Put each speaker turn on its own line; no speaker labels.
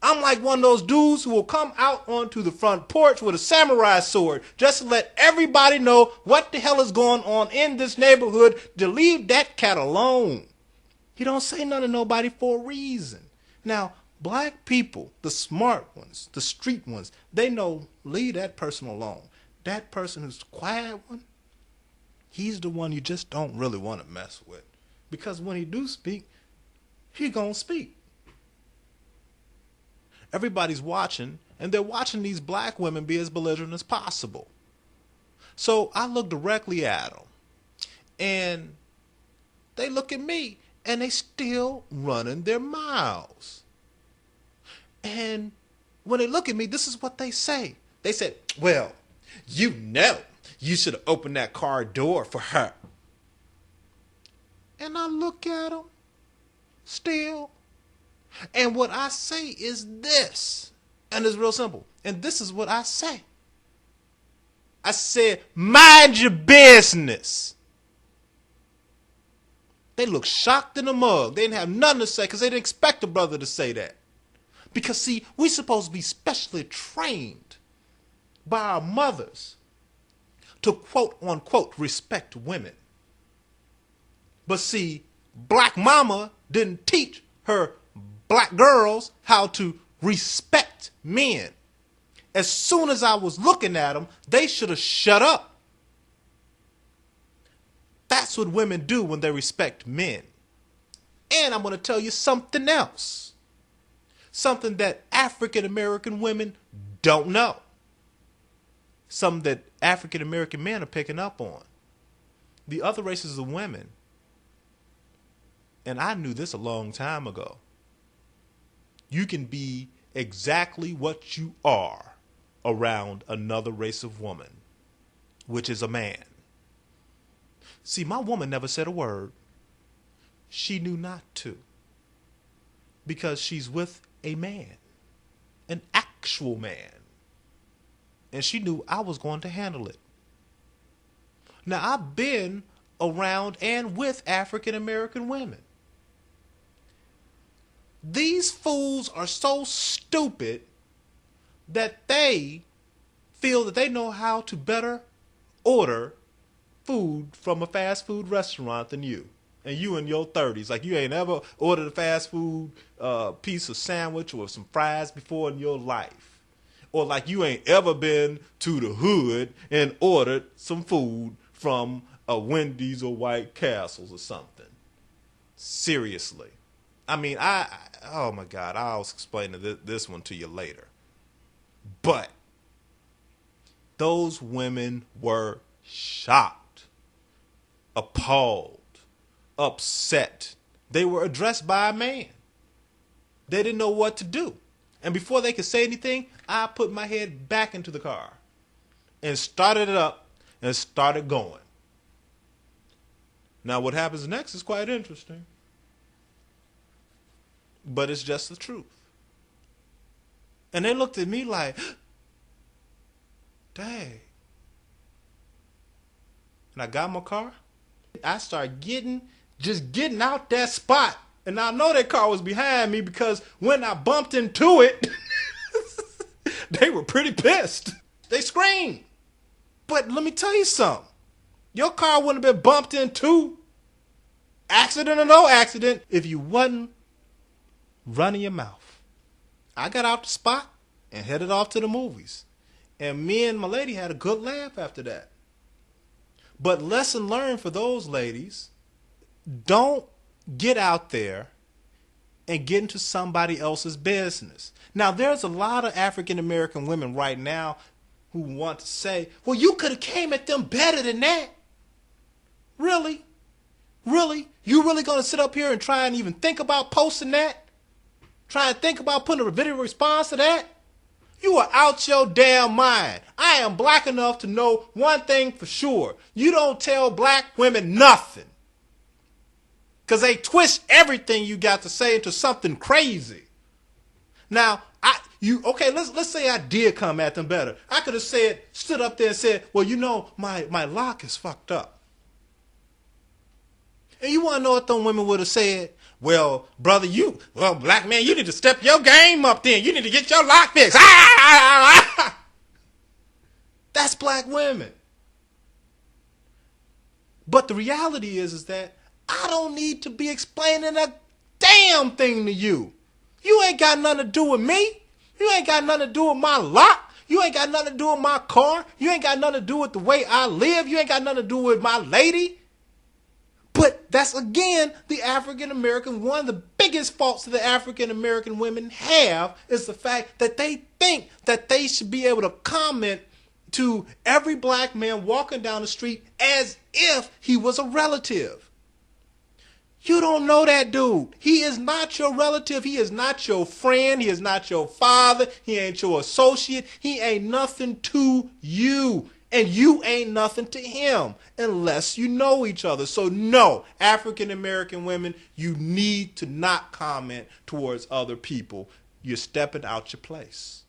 I'm like one of those dudes who will come out onto the front porch with a samurai sword just to let everybody know what the hell is going on in this neighborhood, to leave that cat alone. He don't say nothing to nobody for a reason. Now, black people, the smart ones, the street ones, they know, leave that person alone. That person who's the quiet one, he's the one you just don't really want to mess with. Because when he do speak, he gonna speak. Everybody's watching, and they're watching these black women be as belligerent as possible. So I look directly at them, and they look at me, and they still running their mouths. And when they look at me, this is what they say. They said, well, you know, you should have opened that car door for her. And I look at them still. And what I say is this. And it's real simple. And this is what I say. I said, mind your business. They look shocked in the mug. They didn't have nothing to say because they didn't expect a brother to say that. Because, see, we're supposed to be specially trained by our mothers to quote unquote respect women. But see, black mama didn't teach her black girls how to respect men. As soon as I was looking at them, they should have shut up. That's what women do when they respect men. And I'm going to tell you something else. Something that African American women don't know. Something that African American men are picking up on. The other races of women, and I knew this a long time ago, you can be exactly what you are around another race of woman, which is a man. See, my woman never said a word. She knew not to. Because she's with a man, an actual man. And she knew I was going to handle it. Now, I've been around and with African American women. These fools are so stupid that they feel that they know how to better order food from a fast food restaurant than you. And you in your 30s. Like you ain't ever ordered a fast food piece of sandwich or some fries before in your life. Or like you ain't ever been to the hood and ordered some food from a Wendy's or White Castles or something. Seriously. I mean, oh my God, I'll explain this one to you later. But those women were shocked, appalled, upset. They were addressed by a man. They didn't know what to do. And before they could say anything, I put my head back into the car and started it up and started going. Now what happens next is quite interesting. But it's just the truth. And they looked at me like, dang. And I got in my car. I started getting out that spot. And I know that car was behind me because when I bumped into it, they were pretty pissed. They screamed. But let me tell you something. Your car wouldn't have been bumped into, accident or no accident, if you wasn't running your mouth. I got out the spot and headed off to the movies. And me and my lady had a good laugh after that. But lesson learned for those ladies, don't get out there and get into somebody else's business. Now, there's a lot of African American women right now who want to say, well, you could have came at them better than that. Really? Really? You really going to sit up here and try and even think about posting that? Try and think about putting a video response to that? You are out your damn mind. I am black enough to know one thing for sure. You don't tell black women nothing. Because they twist everything you got to say into something crazy. Now, let's say I did come at them better. I could have stood up there and said, well, you know, my lock is fucked up. And you want to know what them women would have said? Well, brother, black man, you need to step your game up then. You need to get your lock fixed. That's black women. But the reality is that I don't need to be explaining a damn thing to you. You ain't got nothing to do with me. You ain't got nothing to do with my lock. You ain't got nothing to do with my car. You ain't got nothing to do with the way I live. You ain't got nothing to do with my lady. But that's, again, the African American. One of the biggest faults that the African American women have is the fact that they think that they should be able to comment to every black man walking down the street as if he was a relative. You don't know that dude. He is not your relative. He is not your friend. He is not your father. He ain't your associate. He ain't nothing to you. And you ain't nothing to him unless you know each other. So no, African American women, you need to not comment towards other people. You're stepping out your place.